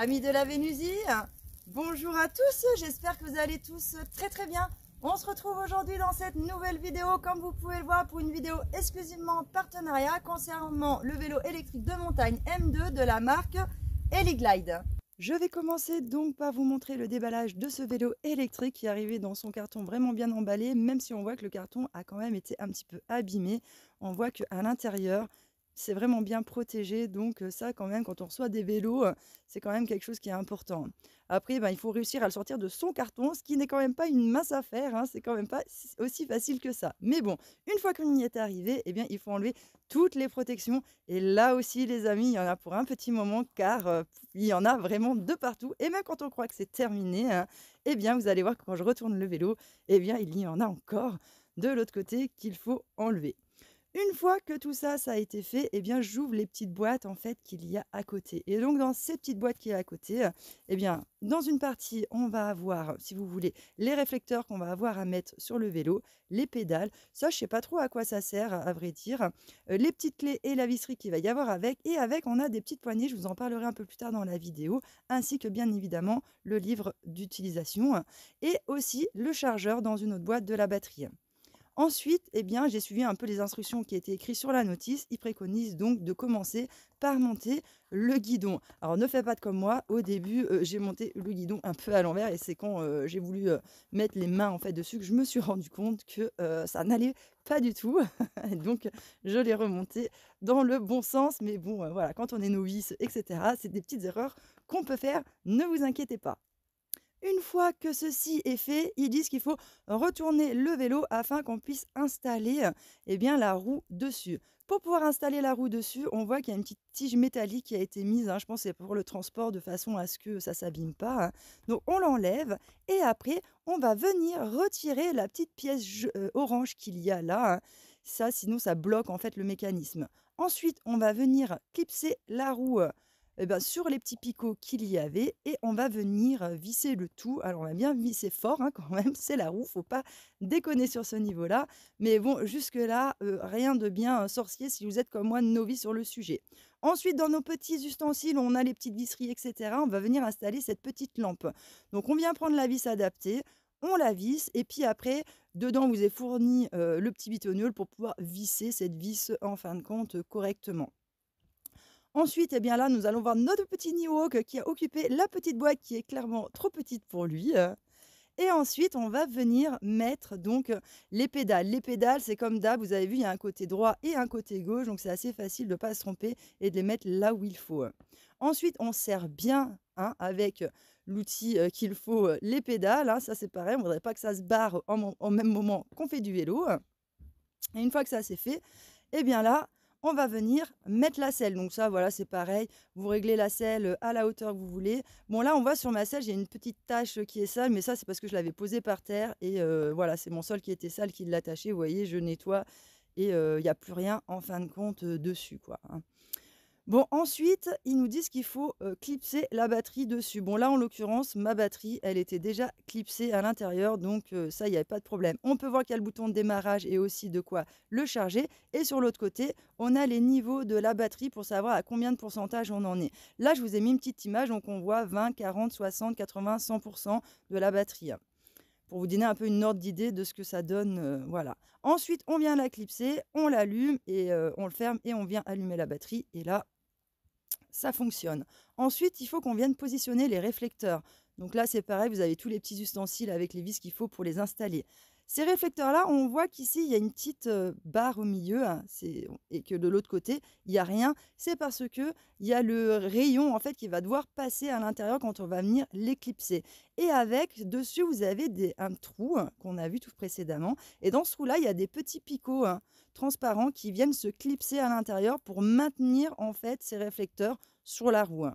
Amis de la Vénusie, bonjour à tous, j'espère que vous allez tous très bien. On se retrouve aujourd'hui dans cette nouvelle vidéo, comme vous pouvez le voir, pour une vidéo exclusivement en partenariat concernant le vélo électrique de montagne M2 de la marque Heliglide. Je vais commencer donc par vous montrer le déballage de ce vélo électrique qui est arrivé dans son carton vraiment bien emballé, même si on voit que le carton a quand même été un petit peu abîmé. On voit qu'à l'intérieur, c'est vraiment bien protégé, donc ça quand même, quand on reçoit des vélos, c'est quand même quelque chose qui est important. Après, il faut réussir à le sortir de son carton, ce qui n'est quand même pas une mince affaire, hein, c'est quand même pas aussi facile que ça. Mais bon, une fois qu'on y est arrivé, eh bien, il faut enlever toutes les protections. Et là aussi, les amis, il y en a pour un petit moment, car il y en a vraiment de partout. Et même quand on croit que c'est terminé, hein, eh bien, vous allez voir que quand je retourne le vélo, eh bien, il y en a encore de l'autre côté qu'il faut enlever. Une fois que tout ça, ça a été fait, eh bien, j'ouvre les petites boîtes en fait qu'il y a à côté. Et donc, dans ces petites boîtes qu'il y a à côté, eh bien, dans une partie, on va avoir, si vous voulez, les réflecteurs qu'on va avoir à mettre sur le vélo, les pédales. Ça, je sais pas trop à quoi ça sert, à vrai dire. Les petites clés et la visserie qu'il va y avoir avec. Et avec, on a des petites poignées, je vous en parlerai un peu plus tard dans la vidéo, ainsi que bien évidemment le livre d'utilisation et aussi le chargeur dans une autre boîte de la batterie. Ensuite, eh bien, j'ai suivi un peu les instructions qui étaient écrites sur la notice. Ils préconisent donc de commencer par monter le guidon. Alors, ne faites pas comme moi. Au début, j'ai monté le guidon un peu à l'envers et c'est quand j'ai voulu mettre les mains en fait dessus que je me suis rendu compte que ça n'allait pas du tout. Donc, je l'ai remonté dans le bon sens. Mais bon, voilà, quand on est novice, etc., c'est des petites erreurs qu'on peut faire. Ne vous inquiétez pas. Une fois que ceci est fait, ils disent qu'il faut retourner le vélo afin qu'on puisse installer la roue dessus. Pour pouvoir installer la roue dessus, on voit qu'il y a une petite tige métallique qui a été mise, je pense que c'est pour le transport de façon à ce que ça ne s'abîme pas. Donc on l'enlève et après on va venir retirer la petite pièce orange qu'il y a là. Ça, sinon ça bloque en fait le mécanisme. Ensuite, on va venir clipser la roue sur les petits picots qu'il y avait et on va venir visser le tout. Alors on va bien visser fort quand même, c'est la roue, faut pas déconner sur ce niveau-là. Mais bon, jusque-là, rien de bien sorcier si vous êtes comme moi novice sur le sujet. Ensuite, dans nos petits ustensiles, on a les petites visseries, etc. On va venir installer cette petite lampe. Donc on vient prendre la vis adaptée, on la visse et puis après, dedans vous est fourni le petit bitognol pour pouvoir visser cette vis en fin de compte correctement. Ensuite, eh bien là, nous allons voir notre petit Niwok qui a occupé la petite boîte qui est clairement trop petite pour lui. Et ensuite, on va venir mettre donc les pédales. Les pédales, c'est comme d'hab, vous avez vu, il y a un côté droit et un côté gauche, donc c'est assez facile de ne pas se tromper et de les mettre là où il faut. Ensuite, on serre bien avec l'outil qu'il faut, les pédales. Ça, c'est pareil, on ne voudrait pas que ça se barre en même moment qu'on fait du vélo. Et une fois que ça c'est fait, eh bien là, on va venir mettre la selle. Donc ça, voilà, c'est pareil. Vous réglez la selle à la hauteur que vous voulez. Bon, là, on voit sur ma selle, j'ai une petite tache qui est sale, mais ça, c'est parce que je l'avais posée par terre. Et voilà, c'est mon sol qui était sale qui l'attachait. Vous voyez, je nettoie et il n'y a plus rien, en fin de compte, dessus, quoi. Bon, ensuite, ils nous disent qu'il faut clipser la batterie dessus. Bon, là, en l'occurrence, ma batterie, elle était déjà clipsée à l'intérieur, donc ça, il n'y avait pas de problème. On peut voir qu'il y a le bouton de démarrage et aussi de quoi le charger. Et sur l'autre côté, on a les niveaux de la batterie pour savoir à combien de pourcentage on en est. Là, je vous ai mis une petite image, donc on voit 20, 40, 60, 80, 100% de la batterie. Pour vous donner un peu une ordre d'idée de ce que ça donne, voilà. Ensuite, on vient la clipser, on l'allume et on le ferme et on vient allumer la batterie. Et là, ça fonctionne. Ensuite, il faut qu'on vienne positionner les réflecteurs. Donc là, c'est pareil, vous avez tous les petits ustensiles avec les vis qu'il faut pour les installer. Ces réflecteurs-là, on voit qu'ici, il y a une petite barre au milieu et que de l'autre côté, il n'y a rien. C'est parce qu'il y a le rayon en fait, qui va devoir passer à l'intérieur quand on va venir l'éclipser. Et avec, dessus, vous avez un trou qu'on a vu tout précédemment. Et dans ce trou-là, il y a des petits picots transparents qui viennent se clipser à l'intérieur pour maintenir en fait ces réflecteurs sur la roue.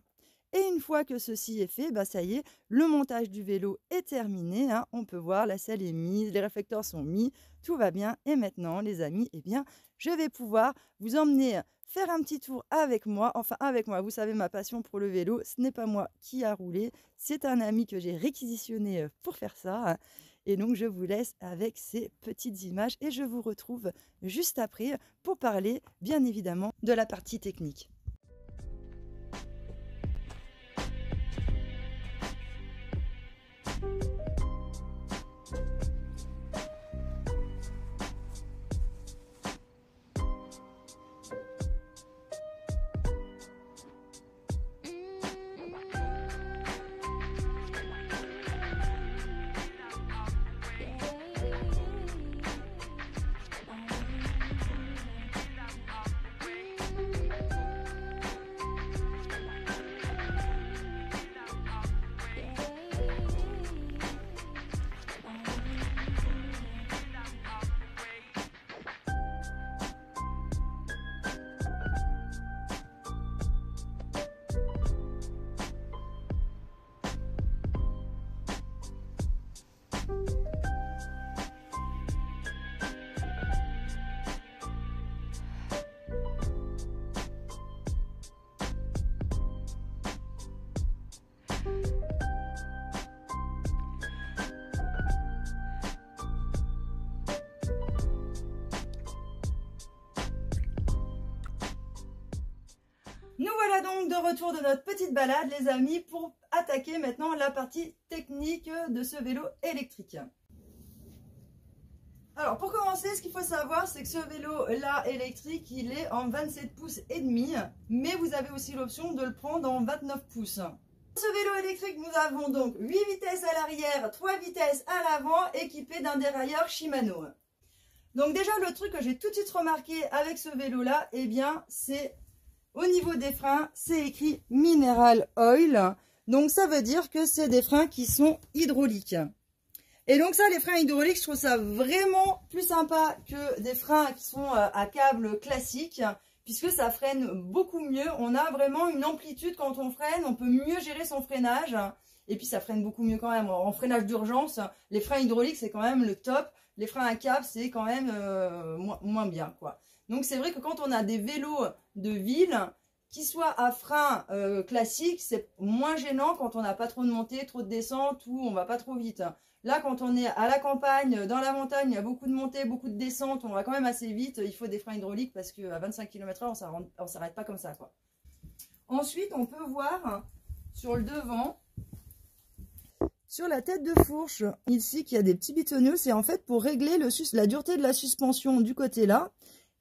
Et une fois que ceci est fait, ça y est, le montage du vélo est terminé. On peut voir, la selle est mise, les réflecteurs sont mis, tout va bien. Et maintenant, les amis, eh bien, je vais pouvoir vous emmener faire un petit tour avec moi. Enfin, avec moi, vous savez, ma passion pour le vélo, ce n'est pas moi qui a roulé, c'est un ami que j'ai réquisitionné pour faire ça. Et donc, je vous laisse avec ces petites images et je vous retrouve juste après pour parler, bien évidemment, de la partie technique. de retour de notre petite balade les amis pour attaquer maintenant la partie technique de ce vélo électrique. Alors pour commencer, ce qu'il faut savoir c'est que ce vélo là électrique il est en 27 pouces et demi, mais vous avez aussi l'option de le prendre en 29 pouces. Dans ce vélo électrique nous avons donc 8 vitesses à l'arrière, 3 vitesses à l'avant équipées d'un dérailleur Shimano. Donc déjà le truc que j'ai tout de suite remarqué avec ce vélo là, eh bien c'est au niveau des freins, c'est écrit Mineral Oil. Donc ça veut dire que c'est des freins qui sont hydrauliques. Et donc ça, les freins hydrauliques, je trouve ça vraiment plus sympa que des freins qui sont à câble classique, puisque ça freine beaucoup mieux. On a vraiment une amplitude quand on freine, on peut mieux gérer son freinage. Et puis ça freine beaucoup mieux quand même. En freinage d'urgence, les freins hydrauliques, c'est quand même le top. Les freins à câble, c'est quand même moins bien, quoi. Donc c'est vrai que quand on a des vélos de ville, qui soient à frein classique, c'est moins gênant quand on n'a pas trop de montée, trop de descente ou on va pas trop vite. Là, quand on est à la campagne, dans la montagne, il y a beaucoup de montées, beaucoup de descentes, on va quand même assez vite. Il faut des freins hydrauliques parce qu'à 25 km/h, on ne s'arrête pas comme ça, quoi. Ensuite, on peut voir sur le devant, sur la tête de fourche, ici, qu'il y a des petits bitonneux. C'est en fait pour régler la dureté de la suspension du côté là.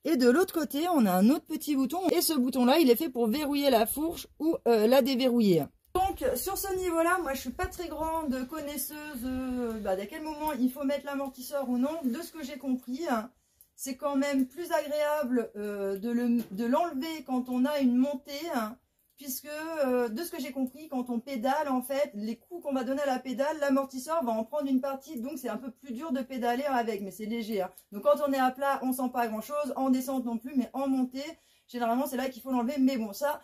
Et de l'autre côté, on a un autre petit bouton. Et ce bouton-là, il est fait pour verrouiller la fourche ou la déverrouiller. Donc, sur ce niveau-là, moi, je suis pas très grande connaisseuse d'à quel moment il faut mettre l'amortisseur ou non. De ce que j'ai compris, c'est quand même plus agréable de l'enlever quand on a une montée. Puisque, de ce que j'ai compris, quand on pédale, en fait, les coups qu'on va donner à la pédale, l'amortisseur va en prendre une partie, donc c'est un peu plus dur de pédaler avec, mais c'est léger. Hein. Donc quand on est à plat, on sent pas grand-chose, en descente non plus, mais en montée, généralement c'est là qu'il faut l'enlever. Mais bon, ça,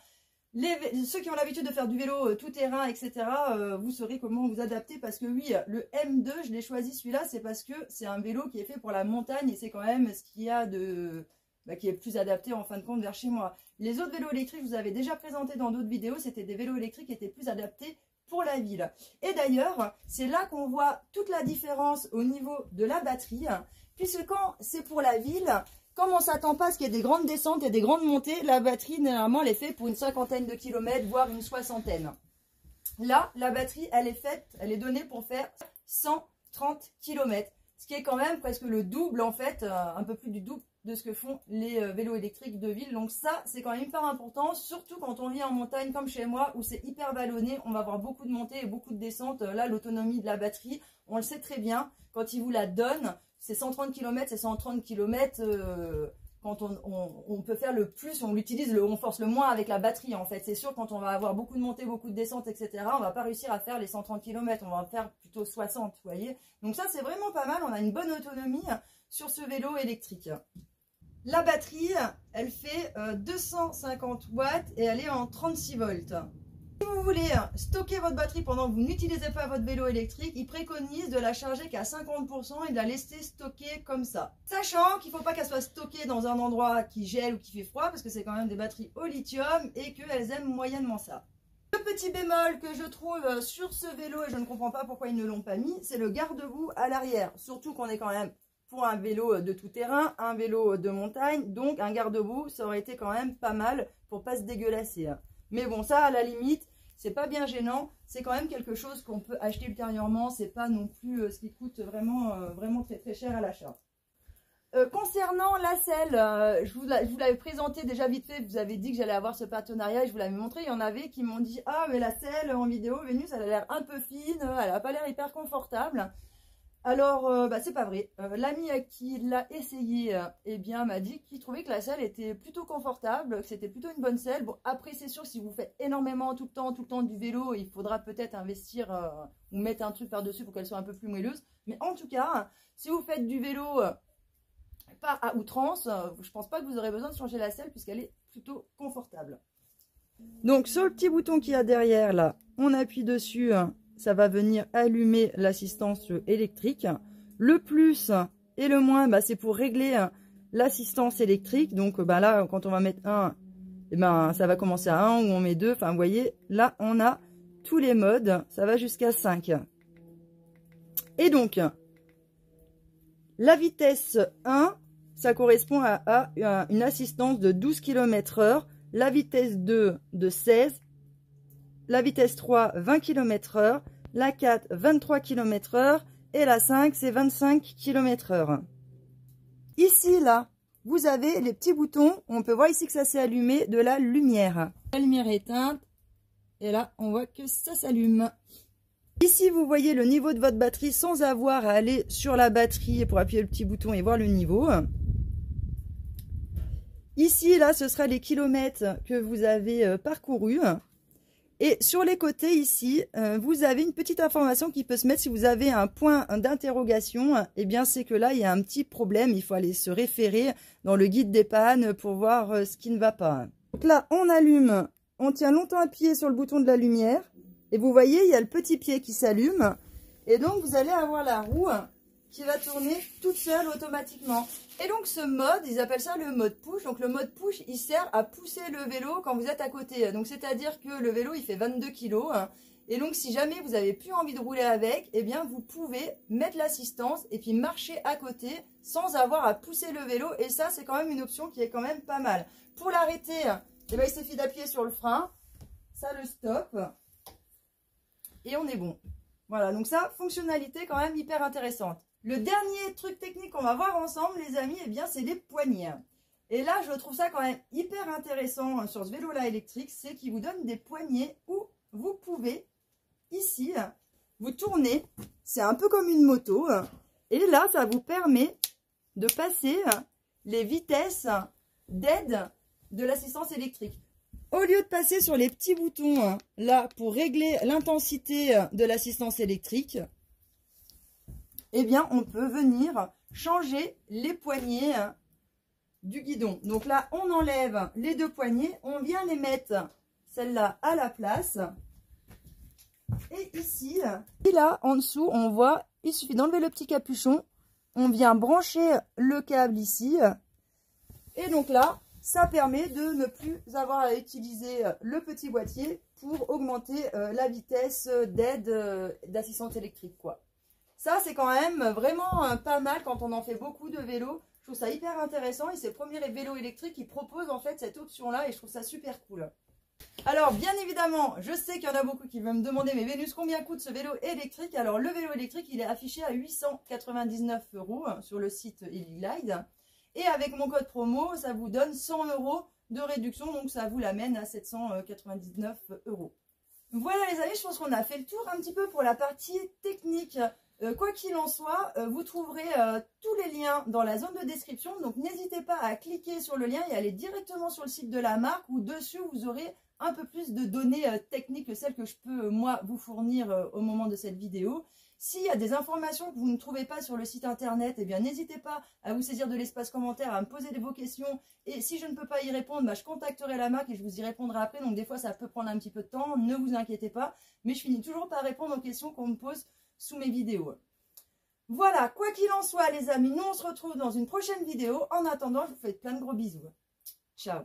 ceux qui ont l'habitude de faire du vélo tout-terrain, etc., vous saurez comment vous adapter, parce que oui, le M2, je l'ai choisi celui-là, c'est parce que c'est un vélo qui est fait pour la montagne, et c'est quand même ce qu'il y a de... qui est plus adapté en fin de compte vers chez moi. Les autres vélos électriques, je vous avais déjà présenté dans d'autres vidéos, c'était des vélos électriques qui étaient plus adaptés pour la ville. Et d'ailleurs, c'est là qu'on voit toute la différence au niveau de la batterie, puisque quand c'est pour la ville, comme on ne s'attend pas à ce qu'il y ait des grandes descentes et des grandes montées, la batterie, normalement, elle est faite pour une 50aine de kilomètres, voire une 60aine. Là, la batterie, elle est donnée pour faire 130 km, ce qui est quand même presque le double, en fait, un peu plus du double de ce que font les vélos électriques de ville. Donc ça, c'est quand même hyper important, surtout quand on vit en montagne comme chez moi, où c'est hyper vallonné, on va avoir beaucoup de montées et beaucoup de descentes. Là, l'autonomie de la batterie, on le sait très bien, quand il vous la donne, c'est 130 km, c'est 130 km, quand on peut faire le plus, on force le moins avec la batterie, en fait. C'est sûr, quand on va avoir beaucoup de montées, beaucoup de descentes, etc., on va pas réussir à faire les 130 km, on va en faire plutôt 60, vous voyez. Donc ça, c'est vraiment pas mal, on a une bonne autonomie sur ce vélo électrique. La batterie, elle fait 250 watts et elle est en 36 volts. Si vous voulez stocker votre batterie pendant que vous n'utilisez pas votre vélo électrique, il préconise de la charger qu'à 50% et de la laisser stocker comme ça. Sachant qu'il ne faut pas qu'elle soit stockée dans un endroit qui gèle ou qui fait froid, parce que c'est quand même des batteries au lithium et qu'elles aiment moyennement ça. Le petit bémol que je trouve sur ce vélo, et je ne comprends pas pourquoi ils ne l'ont pas mis, c'est le garde-boue à l'arrière. Surtout qu'on est quand même pour un vélo de tout-terrain, un vélo de montagne, donc un garde-boue, ça aurait été quand même pas mal pour pas se dégueulasser. Mais bon, ça, à la limite, c'est pas bien gênant, c'est quand même quelque chose qu'on peut acheter ultérieurement, c'est pas non plus ce qui coûte vraiment très très cher à l'achat. Concernant la selle, je vous l'avais présenté déjà vite fait, vous avez dit que j'allais avoir ce partenariat, je vous l'avais montré, il y en avait qui m'ont dit « Ah, mais la selle en vidéo, Vénus, elle a l'air un peu fine, elle a pas l'air hyper confortable ». Alors, c'est pas vrai. L'ami à qui il l'a essayé, eh bien, m'a dit qu'il trouvait que la selle était plutôt confortable, que c'était plutôt une bonne selle. Bon, après, c'est sûr, si vous faites énormément tout le temps du vélo, il faudra peut-être investir ou mettre un truc par-dessus pour qu'elle soit un peu plus moelleuse. Mais en tout cas, si vous faites du vélo pas à outrance, je pense pas que vous aurez besoin de changer la selle puisqu'elle est plutôt confortable. Donc, sur le petit bouton qu'il y a derrière, là, on appuie dessus. Ça va venir allumer l'assistance électrique. Le plus et le moins, c'est pour régler l'assistance électrique. Donc là, quand on va mettre 1, ça va commencer à 1 ou on met 2. Enfin, vous voyez, là, on a tous les modes. Ça va jusqu'à 5. Et donc, la vitesse 1, ça correspond à une assistance de 12 km/h. la vitesse 2 de 16, la vitesse 3 20 km/h, la 4 23 km/h et la 5 c'est 25 km/h. Ici là, vous avez les petits boutons, on peut voir ici que ça s'est allumé de la lumière. La lumière est éteinte et là on voit que ça s'allume. Ici vous voyez le niveau de votre batterie sans avoir à aller sur la batterie pour appuyer le petit bouton et voir le niveau. Ici là ce sera les kilomètres que vous avez parcourus. Et sur les côtés ici, vous avez une petite information qui peut se mettre si vous avez un point d'interrogation. Eh bien, c'est que là, il y a un petit problème. Il faut aller se référer dans le guide des pannes pour voir ce qui ne va pas. Donc là, on allume, on tient longtemps appuyé sur le bouton de la lumière. Et vous voyez, il y a le petit pied qui s'allume. Et donc, vous allez avoir la roue qui va tourner toute seule automatiquement. Et donc ce mode, ils appellent ça le mode push. Donc le mode push, il sert à pousser le vélo quand vous êtes à côté. Donc c'est-à-dire que le vélo, il fait 22 kg. Et donc si jamais vous n'avez plus envie de rouler avec, eh bien vous pouvez mettre l'assistance et puis marcher à côté sans avoir à pousser le vélo. Et ça, c'est quand même une option qui est quand même pas mal. Pour l'arrêter, eh bien, il suffit d'appuyer sur le frein. Ça le stoppe. Et on est bon. Voilà, donc ça, fonctionnalité quand même hyper intéressante. Le dernier truc technique qu'on va voir ensemble, les amis, eh bien, c'est les poignées. Et là, je trouve ça quand même hyper intéressant sur ce vélo-là électrique, c'est qu'il vous donne des poignées où vous pouvez, ici, vous tourner. C'est un peu comme une moto. Et là, ça vous permet de passer les vitesses d'aide de l'assistance électrique. Au lieu de passer sur les petits boutons, là, pour régler l'intensité de l'assistance électrique, eh bien, on peut venir changer les poignées du guidon. Donc là, on enlève les deux poignées, on vient les mettre, celle-là, à la place. Et ici, et là, en dessous, on voit, il suffit d'enlever le petit capuchon. On vient brancher le câble ici. Et donc là, ça permet de ne plus avoir à utiliser le petit boîtier pour augmenter la vitesse d'aide d'assistance électrique, quoi. Ça, c'est quand même vraiment pas mal quand on en fait beaucoup de vélos. Je trouve ça hyper intéressant et c'est le premier vélo électrique qui propose en fait cette option-là et je trouve ça super cool. Alors, bien évidemment, je sais qu'il y en a beaucoup qui veulent me demander, mais Vénus, combien coûte ce vélo électrique? Alors, le vélo électrique, il est affiché à 899 € sur le site Elilide. Et avec mon code promo, ça vous donne 100 € de réduction, donc ça vous l'amène à 799 €. Voilà les amis, je pense qu'on a fait le tour un petit peu pour la partie technique. Quoi qu'il en soit, vous trouverez tous les liens dans la zone de description. Donc n'hésitez pas à cliquer sur le lien et aller directement sur le site de la marque où dessus vous aurez un peu plus de données techniques que celles que je peux moi vous fournir au moment de cette vidéo. S'il y a des informations que vous ne trouvez pas sur le site internet, eh bien n'hésitez pas à vous saisir de l'espace commentaire, à me poser vos questions. Et si je ne peux pas y répondre, bah, je contacterai la marque et je vous y répondrai après. Donc des fois ça peut prendre un petit peu de temps, ne vous inquiétez pas. Mais je finis toujours par répondre aux questions qu'on me pose sous mes vidéos. Voilà, quoi qu'il en soit les amis, nous on se retrouve dans une prochaine vidéo. En attendant, je vous fais plein de gros bisous. Ciao.